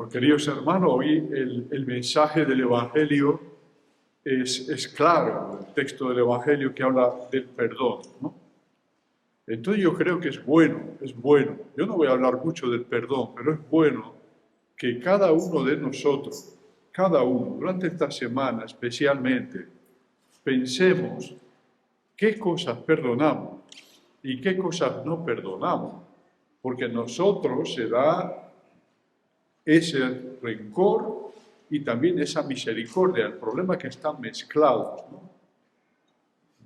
Bueno, queridos hermanos, hoy el mensaje del Evangelio es claro, el texto del Evangelio que habla del perdón, ¿no? Entonces yo creo que es bueno. Yo no voy a hablar mucho del perdón, pero es bueno que cada uno de nosotros, cada uno, durante esta semana especialmente, pensemos qué cosas perdonamos y qué cosas no perdonamos, porque en nosotros se da ese rencor y también esa misericordia. El problema es que están mezclados, ¿no?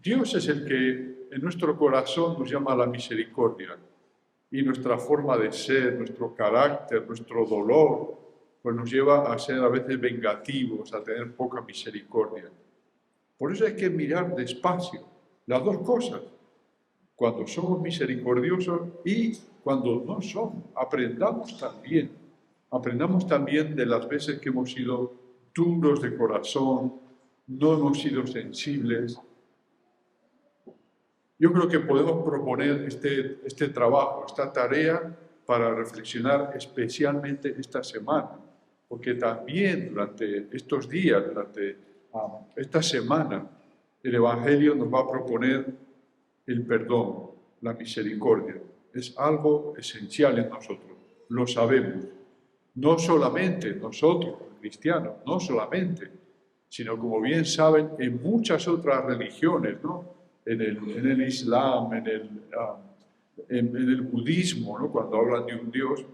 Dios es el que en nuestro corazón nos llama a la misericordia, y nuestra forma de ser, nuestro carácter, nuestro dolor, pues nos lleva a ser a veces vengativos, a tener poca misericordia. Por eso hay que mirar despacio las dos cosas, cuando somos misericordiosos y cuando no somos. Aprendamos también de las veces que hemos sido duros de corazón, no hemos sido sensibles. Yo creo que podemos proponer este trabajo, esta tarea, para reflexionar especialmente esta semana, porque también durante estos días, durante esta semana, el Evangelio nos va a proponer el perdón, la misericordia. Es algo esencial en nosotros, lo sabemos. No solamente nosotros, cristianos, no solamente, sino como bien saben, en muchas otras religiones, ¿no? En el Islam, en el budismo, ¿no? Cuando hablan de un Dios,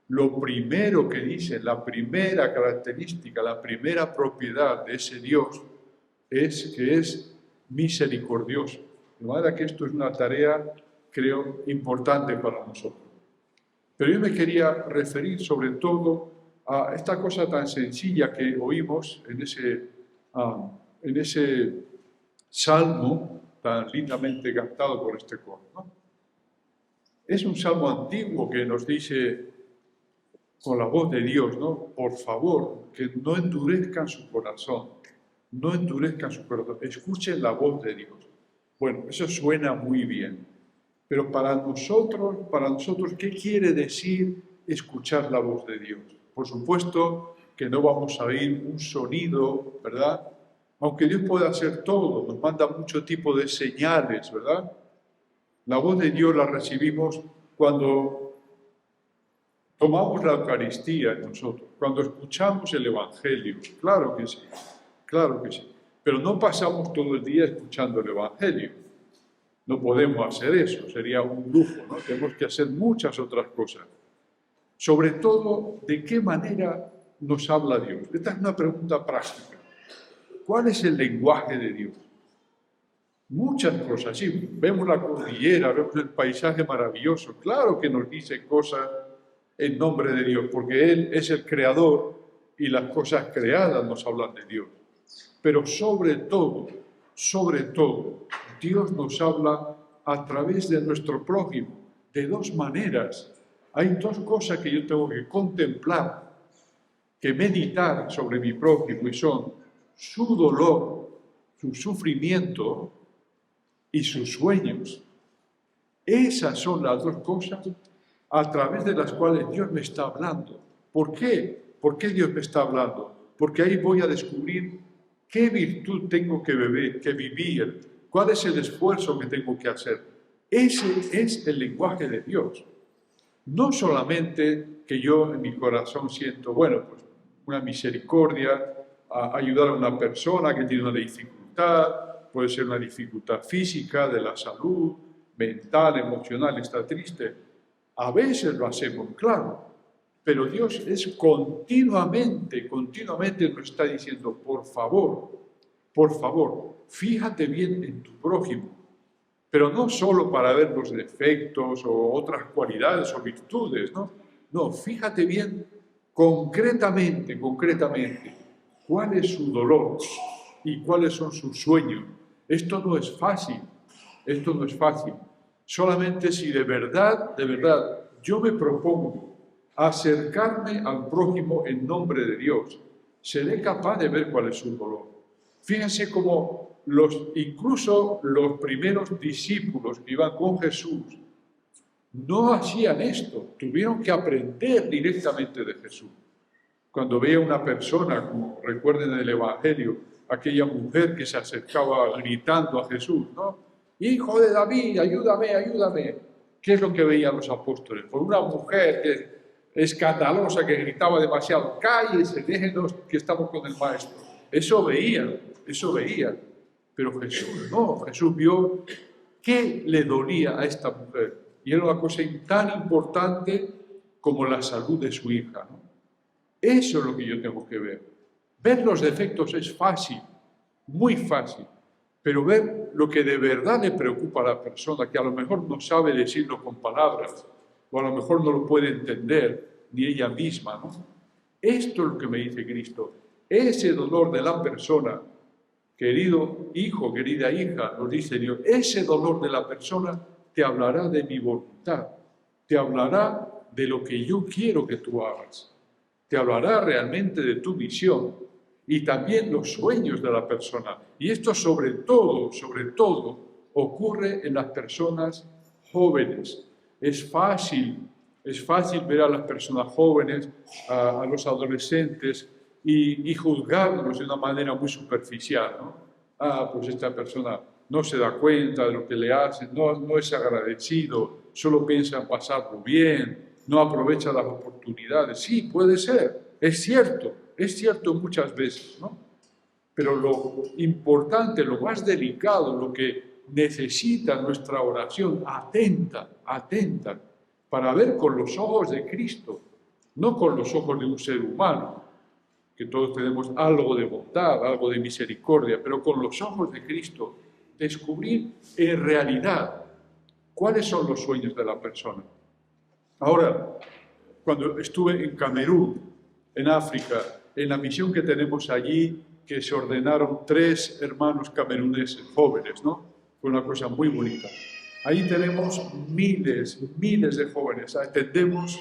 lo primero que dicen, la primera característica, la primera propiedad de ese Dios es que es misericordioso. De manera que esto es una tarea, creo, importante para nosotros. Pero yo me quería referir sobre todo a esta cosa tan sencilla que oímos en ese salmo tan lindamente cantado por este coro, ¿no? Es un salmo antiguo que nos dice con la voz de Dios, ¿no? Por favor, que no endurezcan su corazón, escuchen la voz de Dios. Bueno, eso suena muy bien. Pero para nosotros, ¿qué quiere decir escuchar la voz de Dios? Por supuesto que no vamos a oír un sonido, ¿verdad? Aunque Dios puede hacer todo, nos manda mucho tipo de señales, ¿verdad? La voz de Dios la recibimos cuando tomamos la Eucaristía en nosotros, cuando escuchamos el Evangelio. Claro que sí. Pero no pasamos todo el día escuchando el Evangelio. No podemos hacer eso, sería un lujo, ¿no? Tenemos que hacer muchas otras cosas. Sobre todo, ¿de qué manera nos habla Dios? Esta es una pregunta práctica. ¿Cuál es el lenguaje de Dios? Muchas cosas, sí, vemos la cordillera, vemos el paisaje maravilloso, claro que nos dice cosas en nombre de Dios, porque Él es el creador y las cosas creadas nos hablan de Dios. Pero sobre todo, Dios nos habla a través de nuestro prójimo, de dos maneras. Hay dos cosas que yo tengo que contemplar, que meditar sobre mi prójimo, y son su dolor, su sufrimiento y sus sueños. Esas son las dos cosas a través de las cuales Dios me está hablando. ¿Por qué? ¿Por qué Dios me está hablando? Porque ahí voy a descubrir qué virtud tengo que vivir, cuál es el esfuerzo que tengo que hacer. Ese es el lenguaje de Dios. No solamente que yo en mi corazón siento, bueno, pues una misericordia, a ayudar a una persona que tiene una dificultad, puede ser una dificultad física, de la salud, mental, emocional, está triste. A veces lo hacemos, claro, pero Dios es continuamente nos está diciendo, por favor, fíjate bien en tu prójimo, pero no solo para ver los defectos o otras cualidades o virtudes, ¿no? No, fíjate bien concretamente, cuál es su dolor y cuáles son sus sueños. Esto no es fácil. Solamente si de verdad, yo me propongo acercarme al prójimo en nombre de Dios, seré capaz de ver cuál es su dolor. Fíjense cómo incluso los primeros discípulos que iban con Jesús no hacían esto, tuvieron que aprender directamente de Jesús. Cuando veía una persona, como recuerden en el Evangelio, aquella mujer que se acercaba gritando a Jesús, ¿no? Hijo de David, ayúdame, ayúdame. ¿Qué es lo que veían los apóstoles? Por una mujer que escandalosa, que gritaba demasiado, cállese, déjenos que estamos con el maestro. Eso veían, eso veían. Pero Jesús no, Jesús vio qué le dolía a esta mujer. Y era una cosa tan importante como la salud de su hija, ¿no? Eso es lo que yo tengo que ver. Ver los defectos es fácil, muy fácil, pero ver lo que de verdad le preocupa a la persona, que a lo mejor no sabe decirlo con palabras, o a lo mejor no lo puede entender ni ella misma, ¿no? Esto es lo que me dice Cristo. Ese dolor de la persona, querido hijo, querida hija, nos dice Dios, ese dolor de la persona te hablará de mi voluntad, te hablará de lo que yo quiero que tú hagas, te hablará realmente de tu visión y también los sueños de la persona. Y esto sobre todo, ocurre en las personas jóvenes. Es fácil ver a las personas jóvenes, a los adolescentes, y juzgarlos de una manera muy superficial, ¿no? Pues esta persona no se da cuenta de lo que le hacen, no es agradecido, solo piensa en pasarlo bien, no aprovecha las oportunidades. Sí, puede ser, es cierto muchas veces, ¿no? Pero lo importante, lo más delicado, lo que necesita nuestra oración atenta, para ver con los ojos de Cristo, no con los ojos de un ser humano, que todos tenemos algo de bondad, algo de misericordia, pero con los ojos de Cristo, descubrir en realidad cuáles son los sueños de la persona. Ahora, cuando estuve en Camerún, en África, en la misión que tenemos allí, que se ordenaron 3 hermanos cameruneses jóvenes, ¿no? Fue una cosa muy bonita. Ahí tenemos miles de jóvenes. Atendemos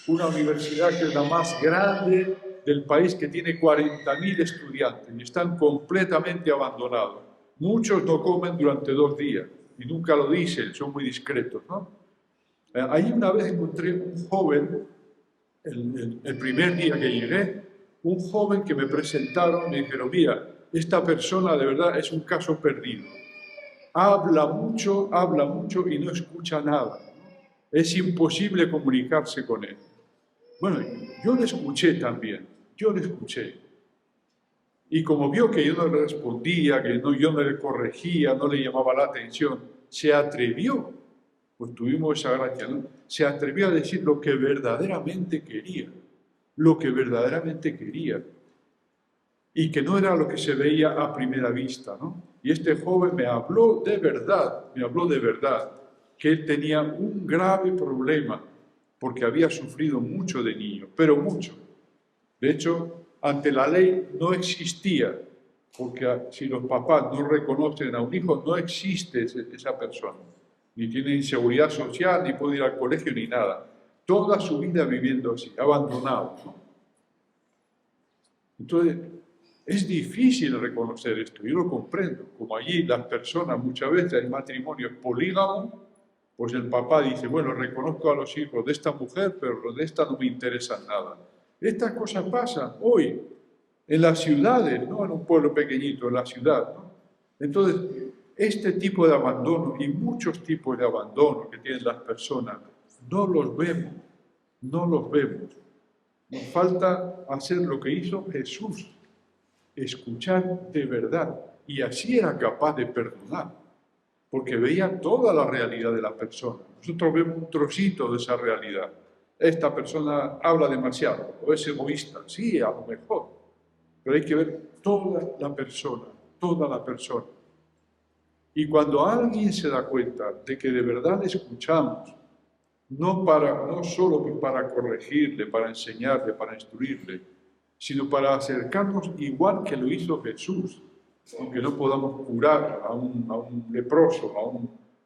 una universidad que es la más grande del país, que tiene 40.000 estudiantes y están completamente abandonados. Muchos no comen durante 2 días y nunca lo dicen, son muy discretos, ¿no? Ahí una vez encontré un joven, el primer día que llegué, un joven que me presentaron, me dijeron, mira, esta persona de verdad es un caso perdido. Habla mucho y no escucha nada. Es imposible comunicarse con él. Bueno, yo le escuché también, yo le escuché. Y como vio que yo no le respondía, que yo no le corregía, no le llamaba la atención, se atrevió, pues tuvimos esa gracia, ¿no? Se atrevió a decir lo que verdaderamente quería, y que no era lo que se veía a primera vista, ¿no? Y este joven me habló de verdad, que él tenía un grave problema, porque había sufrido mucho de niño, pero mucho. De hecho, ante la ley no existía, porque si los papás no reconocen a un hijo, no existe esa persona. Ni tiene inseguridad social, ni puede ir al colegio, ni nada. Toda su vida viviendo así, abandonado, ¿no? Entonces, es difícil reconocer esto, yo lo comprendo. Como allí las personas, muchas veces hay matrimonios polígamos, pues el papá dice, bueno, reconozco a los hijos de esta mujer, pero los de esta no me interesan nada. Estas cosas pasan hoy en las ciudades, no en un pueblo pequeñito, en la ciudad, ¿no? Entonces, este tipo de abandono y muchos tipos de abandono que tienen las personas, no los vemos. Nos falta hacer lo que hizo Jesús, escuchar de verdad, y así era capaz de perdonar, porque veía toda la realidad de la persona. Nosotros vemos un trocito de esa realidad. Esta persona habla demasiado, o es egoísta, sí, a lo mejor, pero hay que ver toda la persona. Y cuando alguien se da cuenta de que de verdad escuchamos, no solo para corregirle, para enseñarle, para instruirle, sino para acercarnos igual que lo hizo Jesús, aunque no podamos curar a un leproso,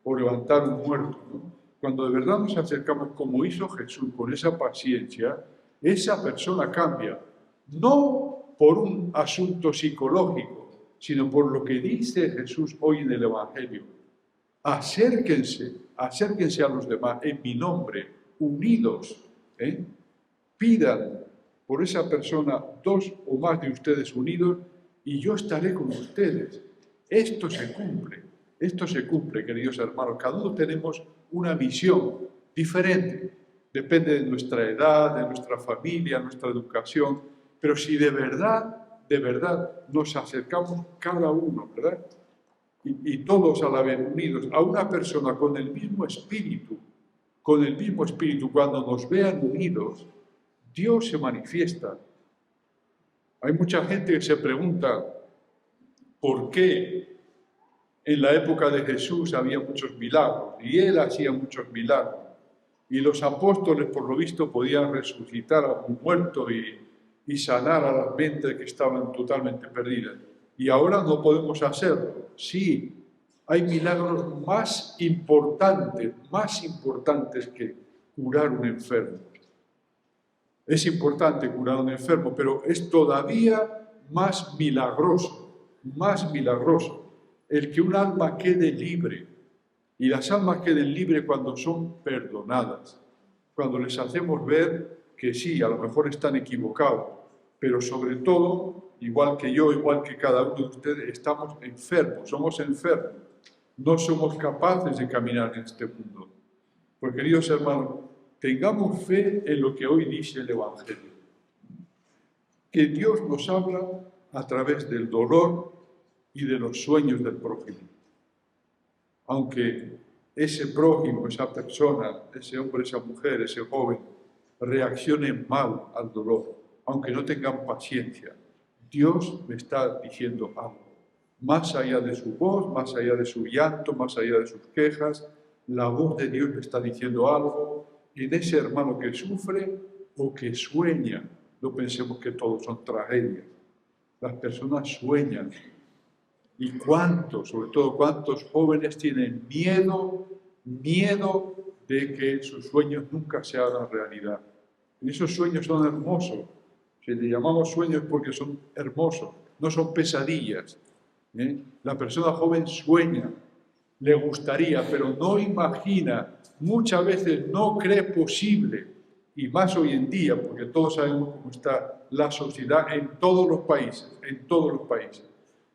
o levantar un muerto, ¿no? Cuando de verdad nos acercamos como hizo Jesús, con esa paciencia, esa persona cambia, no por un asunto psicológico, sino por lo que dice Jesús hoy en el Evangelio. Acérquense a los demás en mi nombre, unidos, pidan por esa persona, 2 o más de ustedes unidos, y yo estaré con ustedes. Esto se cumple, queridos hermanos. Cada uno tenemos una visión diferente. Depende de nuestra edad, de nuestra familia, nuestra educación. Pero si de verdad nos acercamos cada uno, ¿verdad? Y todos a la vez unidos a una persona con el mismo espíritu, cuando nos vean unidos, Dios se manifiesta. Hay mucha gente que se pregunta por qué en la época de Jesús había muchos milagros y Él hacía muchos milagros. Y los apóstoles, por lo visto, podían resucitar a un muerto y sanar a las mentes que estaban totalmente perdidas. Y ahora no podemos hacerlo. Sí, hay milagros más importantes que curar un enfermo. Es importante curar a un enfermo, pero es todavía más milagroso el que un alma quede libre. Y las almas queden libres cuando son perdonadas, cuando les hacemos ver que sí, a lo mejor están equivocados, pero sobre todo, igual que yo, igual que cada uno de ustedes, estamos enfermos, somos enfermos, no somos capaces de caminar en este mundo. Pues queridos hermanos, tengamos fe en lo que hoy dice el Evangelio, que Dios nos habla a través del dolor y de los sueños del prójimo. Aunque ese prójimo, esa persona, ese hombre, esa mujer, ese joven, reaccionen mal al dolor, aunque no tengan paciencia, Dios me está diciendo algo. Más allá de su voz, más allá de su llanto, más allá de sus quejas, la voz de Dios me está diciendo algo en ese hermano que sufre o que sueña. No pensemos que todos son tragedias. Las personas sueñan. Y sobre todo cuántos jóvenes tienen miedo de que sus sueños nunca se hagan realidad. Y esos sueños son hermosos. Si les llamamos sueños porque son hermosos, no son pesadillas. La persona joven sueña, le gustaría, pero no imagina, muchas veces no cree posible, y más hoy en día, porque todos sabemos cómo está la sociedad en todos los países.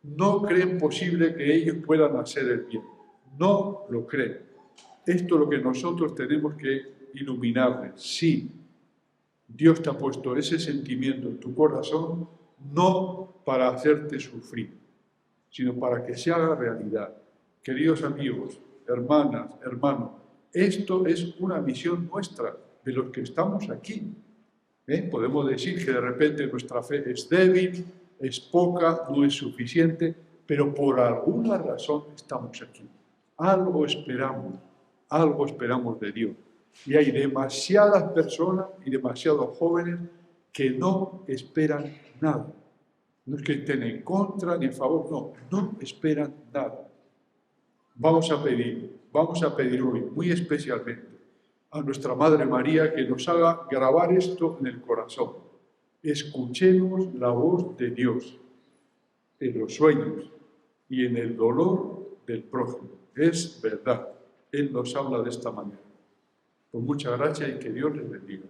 No creen posible que ellos puedan hacer el bien. No lo creen. Esto es lo que nosotros tenemos que iluminarles. Sí, Dios te ha puesto ese sentimiento en tu corazón, no para hacerte sufrir, sino para que se haga realidad. Queridos amigos, hermanas, hermanos, esto es una misión nuestra, de los que estamos aquí. Podemos decir que de repente nuestra fe es débil, es poca, no es suficiente, pero por alguna razón estamos aquí. Algo esperamos de Dios. Y hay demasiadas personas y demasiados jóvenes que no esperan nada. No es que estén en contra ni a favor, no esperan nada. Vamos a pedir hoy, muy especialmente, a nuestra Madre María que nos haga grabar esto en el corazón. Escuchemos la voz de Dios en los sueños y en el dolor del prójimo. Es verdad, Él nos habla de esta manera. Pues muchas gracias y que Dios les bendiga.